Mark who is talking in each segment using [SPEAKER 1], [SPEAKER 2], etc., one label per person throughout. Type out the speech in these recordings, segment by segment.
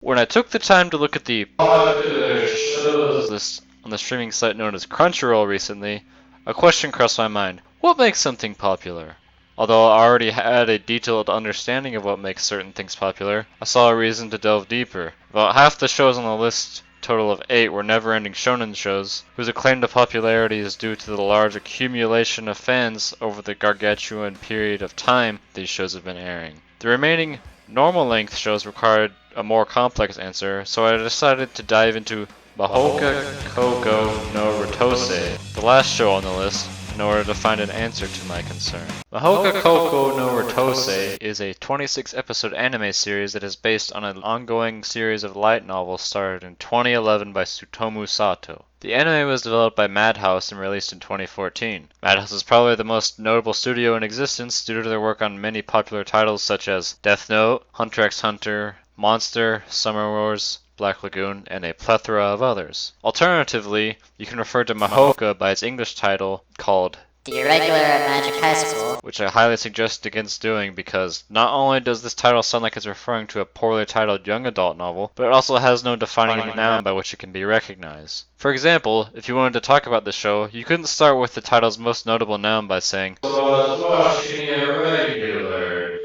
[SPEAKER 1] When I took the time to look at the popular shows list on the streaming site known as Crunchyroll recently, a question crossed my mind. What makes something popular? Although I already had a detailed understanding of what makes certain things popular, I saw a reason to delve deeper. About half the shows on the list, total of 8, were never-ending shonen shows, whose acclaim to popularity is due to the large accumulation of fans over the gargantuan period of time these shows have been airing. The remaining normal-length shows required a more complex answer, so I decided to dive into Mahouka Koukou Rettousei, the last show on the list, in order to find an answer to my concern. Mahouka Koukou Rettousei is a 26-episode anime series that is based on an ongoing series of light novels started in 2011 by Tsutomu Sato. The anime was developed by Madhouse and released in 2014. Madhouse is probably the most notable studio in existence due to their work on many popular titles such as Death Note, Hunter x Hunter, Monster, Summer Wars, Black Lagoon, and a plethora of others. Alternatively, you can refer to Mahouka by its English title called
[SPEAKER 2] The Irregular Magic High School,
[SPEAKER 1] which I highly suggest against doing because not only does this title sound like it's referring to a poorly titled young adult novel, but it also has no defining noun by which it can be recognized. For example, if you wanted to talk about the show, you couldn't start with the title's most notable noun by saying, "So I was watching Irregular,"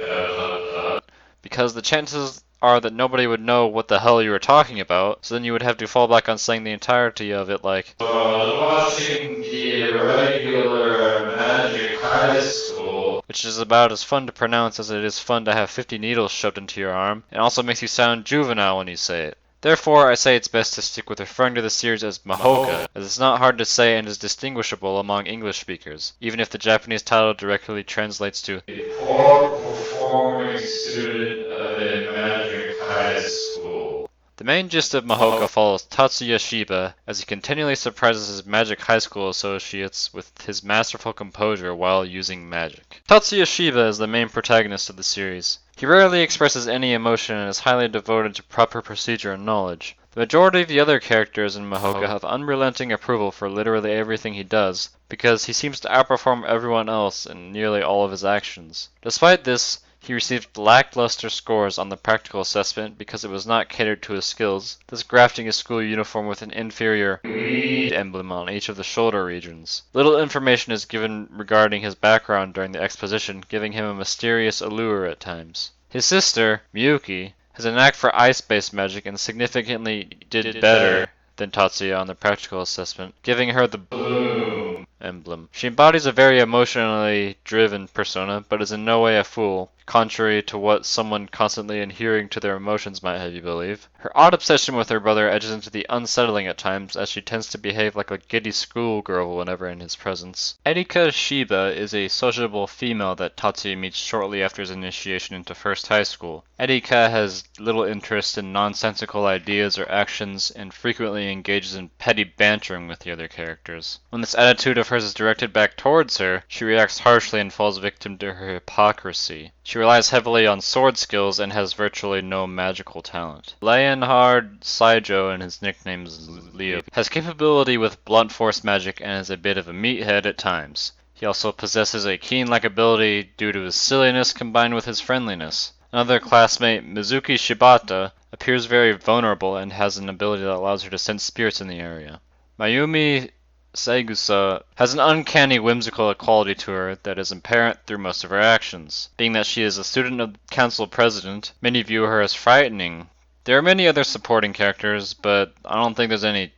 [SPEAKER 1] because the chances are that nobody would know what the hell you were talking about, so then you would have to fall back on saying the entirety of it like, "So I was watching the Irregular Magic High School," which is about as fun to pronounce as it is fun to have 50 needles shoved into your arm, and also makes you sound juvenile when you say it. Therefore, I say it's best to stick with referring to the series as Mahouka, as it's not hard to say and is distinguishable among English speakers, even if the Japanese title directly translates to "a poor performing student of a magic high school." The main gist of Mahouka follows Tatsuya Shiba as he continually surprises his magic high school associates with his masterful composure while using magic. Tatsuya Shiba is the main protagonist of the series. He rarely expresses any emotion and is highly devoted to proper procedure and knowledge. The majority of the other characters in Mahouka have unrelenting approval for literally everything he does, because he seems to outperform everyone else in nearly all of his actions. Despite this, he received lackluster scores on the practical assessment because it was not catered to his skills, thus grafting his school uniform with an inferior emblem on each of the shoulder regions. Little information is given regarding his background during the exposition, giving him a mysterious allure at times. His sister, Miyuki, has a knack for ice-based magic and significantly did better than Tatsuya on the practical assessment, giving her the bloom emblem. She embodies a very emotionally driven persona, but is in no way a fool, contrary to what someone constantly adhering to their emotions might have you believe. Her odd obsession with her brother edges into the unsettling at times, as she tends to behave like a giddy schoolgirl whenever in his presence. Erika Shiba is a sociable female that Tatsuya meets shortly after his initiation into first high school. Erika has little interest in nonsensical ideas or actions and frequently engages in petty bantering with the other characters. When this attitude of hers is directed back towards her, she reacts harshly and falls victim to her hypocrisy. She relies heavily on sword skills and has virtually no magical talent. Leonhard Saijo, and his nickname is Leo, has capability with blunt force magic and is a bit of a meathead at times. He also possesses a keen likability due to his silliness combined with his friendliness. Another classmate, Mizuki Shibata, appears very vulnerable and has an ability that allows her to sense spirits in the area. Mayumi Saigusa has an uncanny whimsical quality to her that is apparent through most of her actions. Being that she is a student of the council president, many view her as frightening. There are many other supporting characters, but I don't think there's any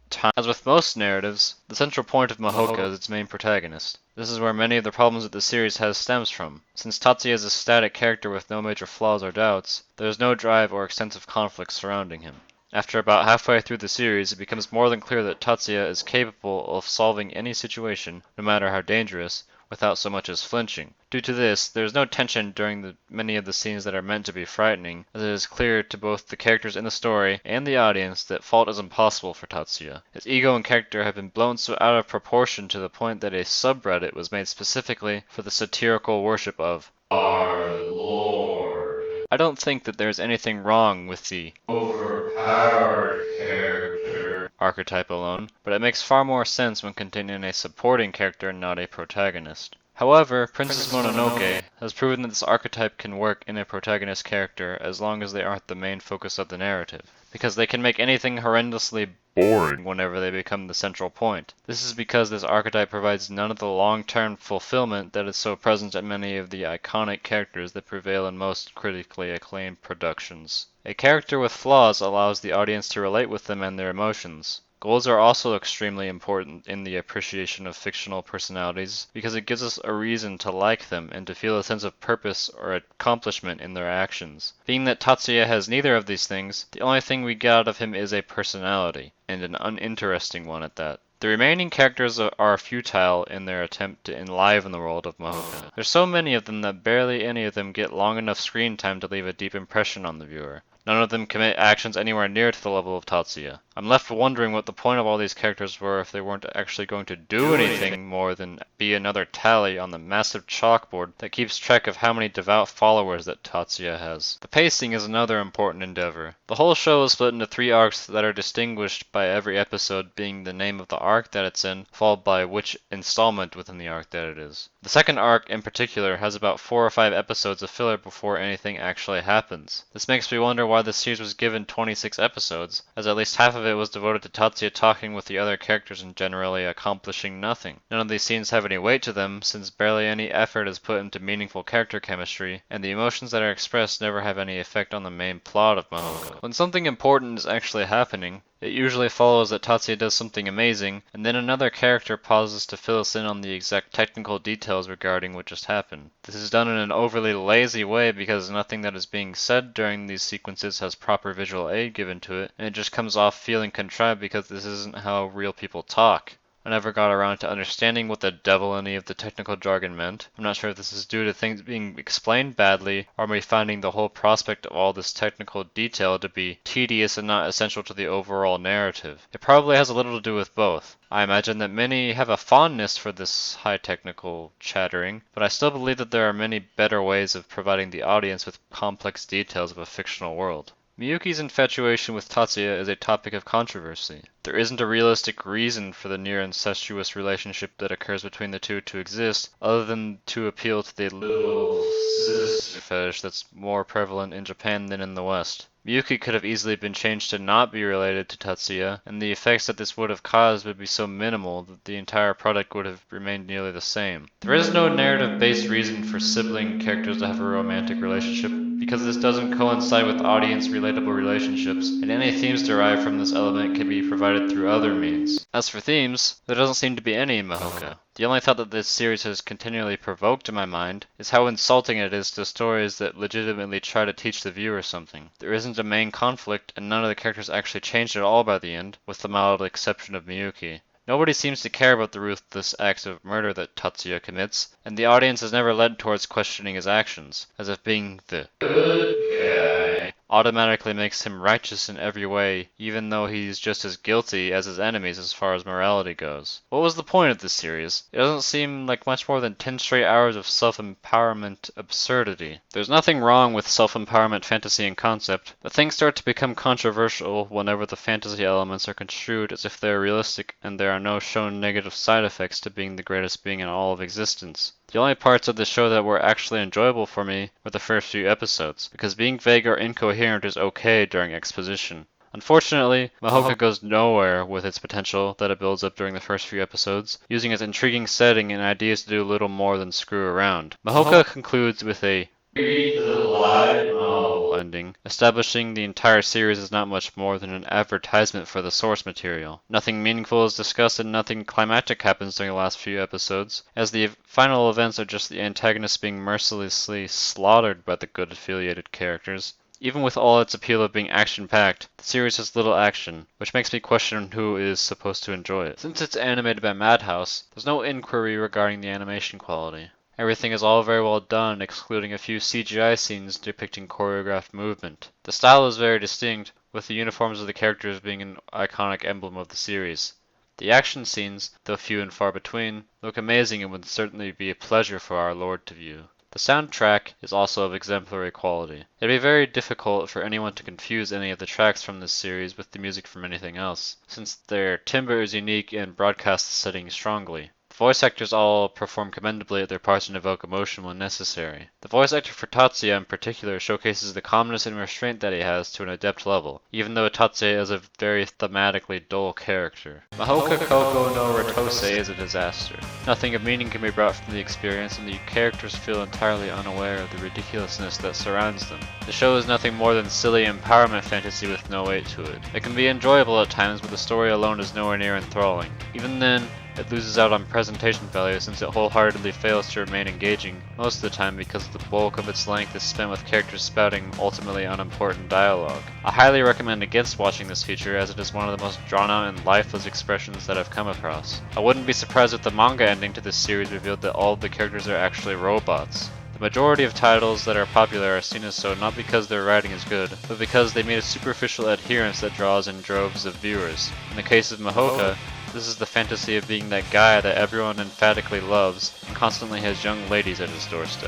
[SPEAKER 1] time. As with most narratives, the central point of Mahouka is its main protagonist. This is where many of the problems that the series has stems from. Since Tatsuya is a static character with no major flaws or doubts, there is no drive or extensive conflict surrounding him. After about halfway through the series, it becomes more than clear that Tatsuya is capable of solving any situation, no matter how dangerous, without so much as flinching. Due to this, there is no tension during many of the scenes that are meant to be frightening, as it is clear to both the characters in the story and the audience that fault is impossible for Tatsuya. His ego and character have been blown so out of proportion to the point that a subreddit was made specifically for the satirical worship of our Lord. I don't think that there's anything wrong with the overpowered character archetype alone, but it makes far more sense when containing a supporting character and not a protagonist. However, Princess Mononoke has proven that this archetype can work in a protagonist character as long as they aren't the main focus of the narrative, because they can make anything horrendously boring whenever they become the central point. This is because this archetype provides none of the long-term fulfillment that is so present in many of the iconic characters that prevail in most critically acclaimed productions. A character with flaws allows the audience to relate with them and their emotions. Goals are also extremely important in the appreciation of fictional personalities because it gives us a reason to like them and to feel a sense of purpose or accomplishment in their actions. Being that Tatsuya has neither of these things, the only thing we get out of him is a personality, and an uninteresting one at that. The remaining characters are futile in their attempt to enliven the world of Mahouka. There's so many of them that barely any of them get long enough screen time to leave a deep impression on the viewer. None of them commit actions anywhere near to the level of Tatsuya. I'm left wondering what the point of all these characters were if they weren't actually going to do anything more than be another tally on the massive chalkboard that keeps track of how many devout followers that Tatsuya has. The pacing is another important endeavor. The whole show is split into 3 arcs that are distinguished by every episode being the name of the arc that it's in, followed by which installment within the arc that it is. The second arc in particular has about 4 or 5 episodes of filler before anything actually happens. This makes me wonder why the series was given 26 episodes, as at least half of it was devoted to Tatsuya talking with the other characters and generally accomplishing nothing. None of these scenes have any weight to them, since barely any effort is put into meaningful character chemistry, and the emotions that are expressed never have any effect on the main plot of Mahouka. When something important is actually happening, it usually follows that Tatsuya does something amazing, and then another character pauses to fill us in on the exact technical details regarding what just happened. This is done in an overly lazy way because nothing that is being said during these sequences has proper visual aid given to it, and it just comes off feeling contrived because this isn't how real people talk. I never got around to understanding what the devil any of the technical jargon meant. I'm not sure if this is due to things being explained badly, or me finding the whole prospect of all this technical detail to be tedious and not essential to the overall narrative. It probably has a little to do with both. I imagine that many have a fondness for this high technical chattering, but I still believe that there are many better ways of providing the audience with complex details of a fictional world. Miyuki's infatuation with Tatsuya is a topic of controversy. There isn't a realistic reason for the near incestuous relationship that occurs between the two to exist, other than to appeal to the little sister fetish that's more prevalent in Japan than in the West. Miyuki could have easily been changed to not be related to Tatsuya, and the effects that this would have caused would be so minimal that the entire product would have remained nearly the same. There is no narrative-based reason for sibling characters to have a romantic relationship, because this doesn't coincide with audience-relatable relationships, and any themes derived from this element can be provided through other means. As for themes, there doesn't seem to be any in Mahouka. The only thought that this series has continually provoked in my mind is how insulting it is to stories that legitimately try to teach the viewer something. There isn't a main conflict, and none of the characters actually changed at all by the end, with the mild exception of Miyuki. Nobody seems to care about the ruthless acts of murder that Tatsuya commits, and the audience is never led towards questioning his actions, as if being the good guy automatically makes him righteous in every way, even though he's just as guilty as his enemies as far as morality goes. What was the point of this series? It doesn't seem like much more than 10 straight hours of self-empowerment absurdity. There's nothing wrong with self-empowerment fantasy in concept, but things start to become controversial whenever the fantasy elements are construed as if they are realistic and there are no shown negative side effects to being the greatest being in all of existence. The only parts of the show that were actually enjoyable for me were the first few episodes, because being vague or incoherent is okay during exposition. Unfortunately, Mahouka goes nowhere with its potential that it builds up during the first few episodes, using its intriguing setting and ideas to do little more than screw around. Mahouka concludes with a read the light novel ending, establishing the entire series is not much more than an advertisement for the source material. Nothing meaningful is discussed and nothing climactic happens during the last few episodes, as the final events are just the antagonists being mercilessly slaughtered by the good affiliated characters. Even with all its appeal of being action-packed, the series has little action, which makes me question who is supposed to enjoy it. Since it's animated by Madhouse, there's no inquiry regarding the animation quality. Everything is all very well done, excluding a few CGI scenes depicting choreographed movement. The style is very distinct, with the uniforms of the characters being an iconic emblem of the series. The action scenes, though few and far between, look amazing and would certainly be a pleasure for our Lord to view. The soundtrack is also of exemplary quality. It'd be very difficult for anyone to confuse any of the tracks from this series with the music from anything else, since their timbre is unique and broadcasts the setting strongly. The voice actors all perform commendably at their parts and evoke emotion when necessary. The voice actor for Tatsuya in particular showcases the calmness and restraint that he has to an adept level, even though Tatsuya is a very thematically dull character. Mahouka Koukou Rettousei is a disaster. Nothing of meaning can be brought from the experience, and the characters feel entirely unaware of the ridiculousness that surrounds them. The show is nothing more than silly empowerment fantasy with no weight to it. It can be enjoyable at times, but the story alone is nowhere near enthralling. Even then, it loses out on presentation value since it wholeheartedly fails to remain engaging most of the time because the bulk of its length is spent with characters spouting ultimately unimportant dialogue. I highly recommend against watching this feature as it is one of the most drawn out and lifeless expressions that I've come across. I wouldn't be surprised if the manga ending to this series revealed that all of the characters are actually robots. The majority of titles that are popular are seen as so not because their writing is good, but because they meet a superficial adherence that draws in droves of viewers. In the case of Mahouka, this is the fantasy of being that guy that everyone emphatically loves and constantly has young ladies at his doorstep.